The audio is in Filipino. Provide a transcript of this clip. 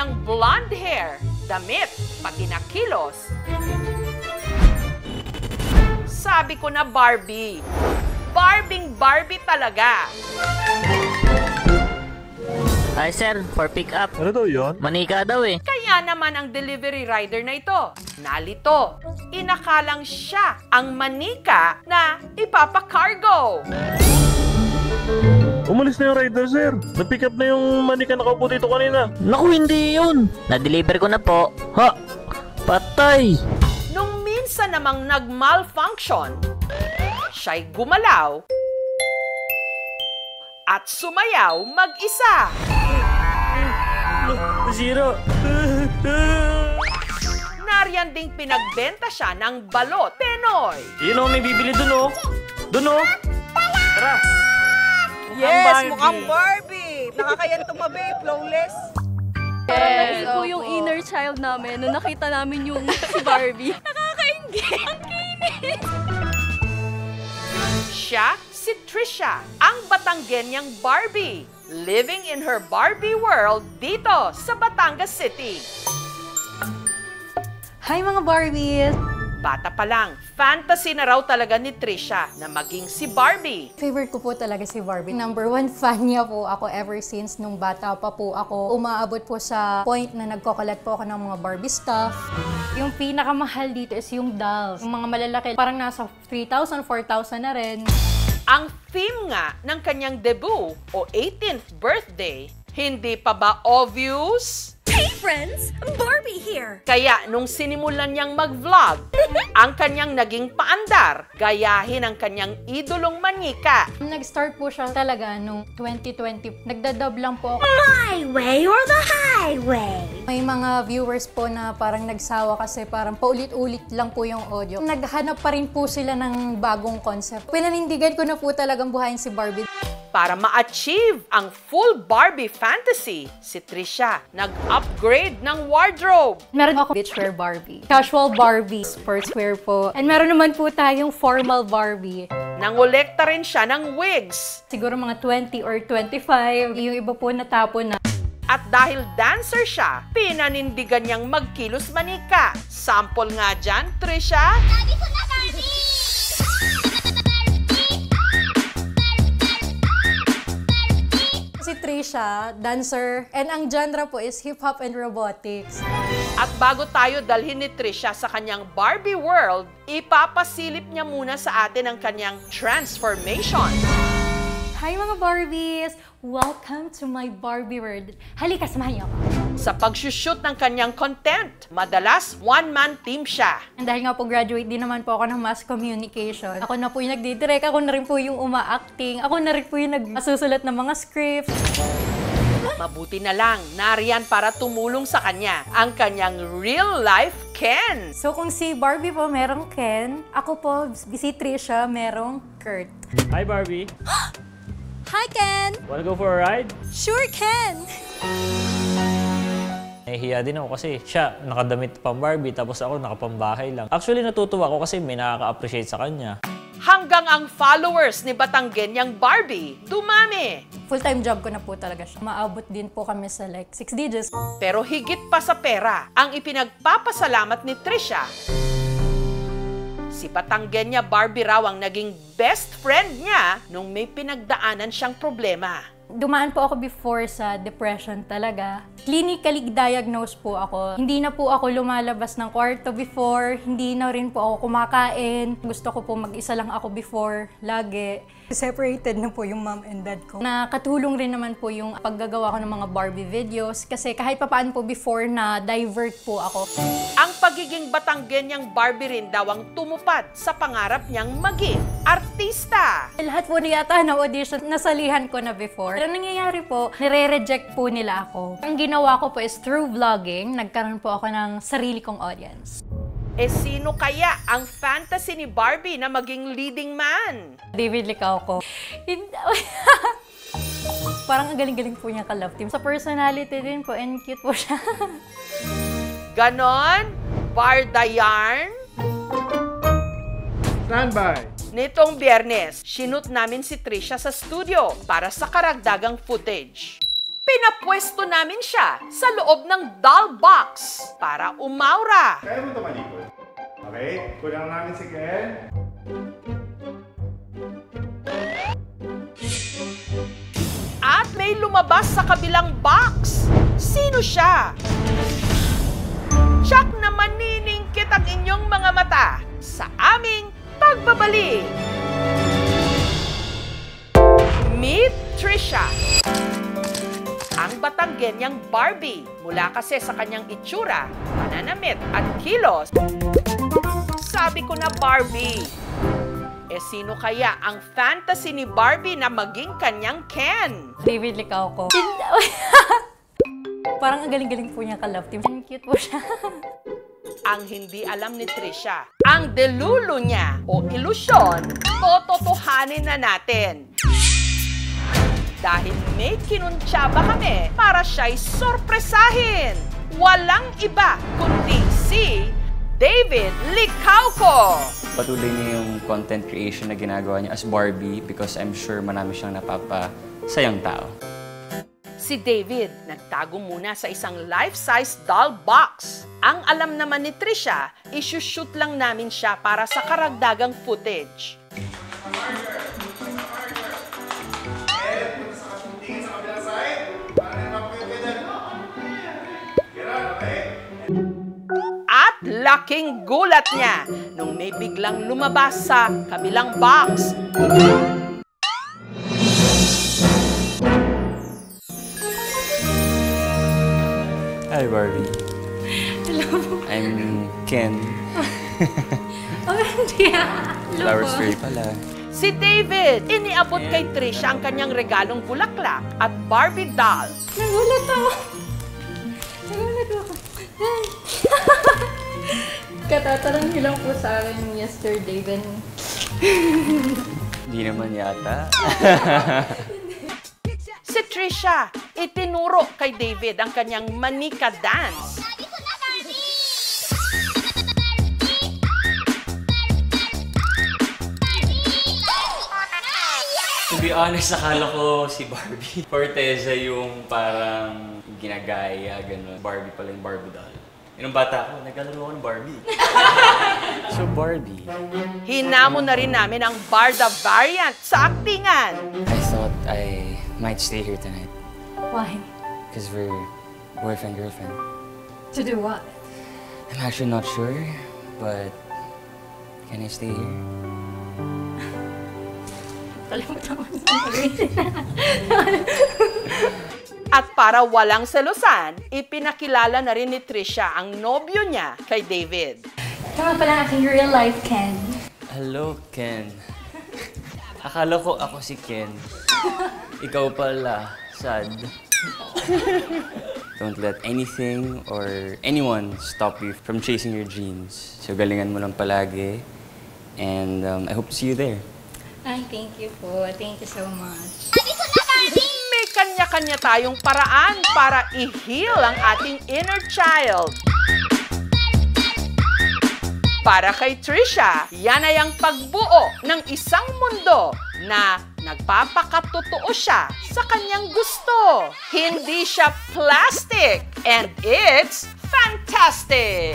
kanyang blonde hair, damit, pati na kilos. Sabi ko na Barbie. Barbing Barbie talaga. Hi sir, for pick up. Ano daw yun? Manika daw eh. Kaya naman ang delivery rider na ito, nalito. Inakalang siya ang manika na ipapakargo. Umalis na yung rider, sir. Na-pick up na yung manika nakaupo dito kanina. Naku, hindi yun. Na-deliver ko na po. Ha? Patay. Nung minsan namang nag-malfunction, siya'y gumalaw at sumayaw mag-isa. Zero. Nariyan ding pinagbenta siya ng balot Penoy. Yun o, may bibili dun o. Dun o. Tara. Yes, mukhang Barbie. Nakakayan tumabi, flawless. Yes, po yung inner child namin nung nakita namin yung si Barbie. Nakakaingit. Ang kinis. Siya si Trisha, ang Batanggenyang Barbie, living in her Barbie world dito sa Batangas City. Hi mga Barbies! Bata pa lang, fantasy na raw talaga ni Trisha na maging si Barbie. Favorite ko po talaga si Barbie. Number 1 fan niya po ako ever since nung bata pa po ako. Umaabot po sa point na nagko-collect po ako ng mga Barbie stuff. Yung pinakamahal dito is yung dolls. Yung mga malalaki, parang nasa 3,000, 4,000 na rin. Ang theme nga ng kanyang debut o 18th birthday, hindi pa ba obvious? Hey friends, Barbie here. Kaya nung sinimulan niyang mag-vlog, ang kanyang naging paandar, gayahin ang kanyang idolong manika. Nag-start po siya talaga nung 2020. Nagdadub lang po ako. My way or the highway? May mga viewers po na parang nagsawa kasi parang paulit-ulit lang po yung audio. Naghanap pa rin po sila ng bagong concept. Pinanindigan ko na po talagang buhayin si Barbie. Para ma-achieve ang full Barbie fantasy, si Trisha nag-upgrade ng wardrobe. Meron ako beachwear Barbie, casual Barbie, sportswear po. And meron naman po tayong formal Barbie. Nangolekta rin siya ng wigs. Siguro mga 20 or 25. Yung iba po natapon na. At dahil dancer siya, pinanindigan niyang magkilos manika. Sample nga dyan, Trisha. Sabi ko na Barbie! Si Trisha, dancer, and ang genre po is hip-hop and robotics. At bago tayo dalhin ni Trisha sa kanyang Barbie world, ipapasilip niya muna sa atin ang kanyang transformation. Hi mga Barbies! Welcome to my Barbie world. Halika, samahan niyo ako. Sa pagsushoot ng kanyang content, madalas one-man team siya. And dahil nga po graduate din naman po ako ng mass communication, ako na po yung nagdidirect, ako na rin po yung uma-acting, ako na rin po yung nagsusulat ng mga scripts. Mabuti na lang, nariyan para tumulong sa kanya ang kanyang real-life Ken. So kung si Barbie po merong Ken, ako po, si Trisha, merong Kurt. Hi, Barbie. Hi Ken! Wanna go for a ride? Sure Ken! Nahihiya din ako kasi siya nakadamit pang Barbie tapos ako nakapambahay lang. Actually natutuwa ako kasi may nakaka-appreciate sa kanya. Hanggang ang followers ni Batanggenyang Barbie dumami. Full-time job ko na po talaga siya. Maabot din po kami sa like 6 digits. Pero higit pa sa pera, ang ipinagpapasalamat ni Trisha. Si Batanggenya Barbie raw ang naging best friend niya nung may pinagdaanan siyang problema. Dumaan po ako before sa depression talaga. Clinically diagnosed po ako. Hindi na po ako lumalabas ng kwarto before. Hindi na rin po ako kumakain. Gusto ko po mag-isa lang ako before, lagi. Separated na po yung mom and dad ko. Nakatulong rin naman po yung paggagawa ko ng mga Barbie videos kasi kahit papaan po before na divert po ako. Ang pagiging Batanggenyang Barbie rin daw ang tumupad sa pangarap niyang maging artista. Lahat po niyata na audition, nasalihan ko na before. Pero nangyayari po, nire-reject po nila ako. Ang ginawa ko po is through vlogging, nagkaroon po ako ng sarili kong audience. Eh sino kaya ang fantasy ni Barbie na maging leading man? David Licauco. Parang ang galing-galing po niya ka-love team. Sa personality din po, and cute po siya. Ganon? Barda yarn? Standby. Nitong Biyernes, shoot namin si Trisha sa studio para sa karagdagang footage. pinapwesto namin siya sa loob ng doll box para umaura. Kaya mo tumalikod. Okay, kulang namin si Ken. At may lumabas sa kabilang box. Sino siya? Tsak na maniningkit ang inyong mga mata sa aming pagbabalik. Meet Trisha. Ang Batanggenyang Barbie, mula kasi sa kanyang itsura, pananamit at kilos. Sabi ko na Barbie. Sino kaya ang fantasy ni Barbie na maging kanyang Ken? David Licauco. Parang ang galing-galing po niya ka-love team. Cute po siya. Ang hindi alam ni Trisha, ang delulu niya o ilusyon, tototohanin na natin. Dahil may kinuntsaba kami para siya'y sorpresahin. Walang iba kundi si David Licauco. Patuloy niya yung content creation na ginagawa niya as Barbie because I'm sure marami siyang napapasayang tao. Si David nagtago muna sa isang life-size doll box. Ang alam naman ni Trisha, isushoot lang namin siya para sa karagdagang footage. At laking gulat niya nung may biglang lumabas sa kabilang box. Hi, Barbie. Hello. I'm Ken. Oh, hindi ah. Flower Fairy pala. Si David, iniabot kay Trisha ang kanyang regalong bulaklak at Barbie doll. Nagulat ako. Nagulat ako. Katatarang niyo lang po sa akin yesterday, Ben. Hindi naman yata. Si Trisha, itinuro kay David ang kanyang manika dance. To be honest, akala ko si Barbie. Forteza yung parang ginagaya, gano'n. Barbie pala yung Barbie doll. Yung bata ako, naglalaro ako ng Barbie. So Barbie. Hinamon na rin namin ang Barda variant sa aktingan. I thought I might stay here tonight. Why? Because we're boyfriend-girlfriend. To do what? I'm actually not sure, but can I stay here? Kalimutan ko At para walang selosan, ipinakilala na rin ni Trisha ang nobyo niya kay David. Tama pala aking real life, Ken. Hello, Ken. Akala ko ako si Ken. Ikaw pala, sad. Don't let anything or anyone stop you from chasing your dreams. So galingan mo lang palagi. And I hope to see you there. Ay, thank you po. Thank you so much. May kanya-kanya tayong paraan para i-heal ang ating inner child. Para kay Trisha, yan ay ang pagbuo ng isang mundo na nagpapakatotoo siya sa kanyang gusto. Hindi siya plastic, and it's fantastic!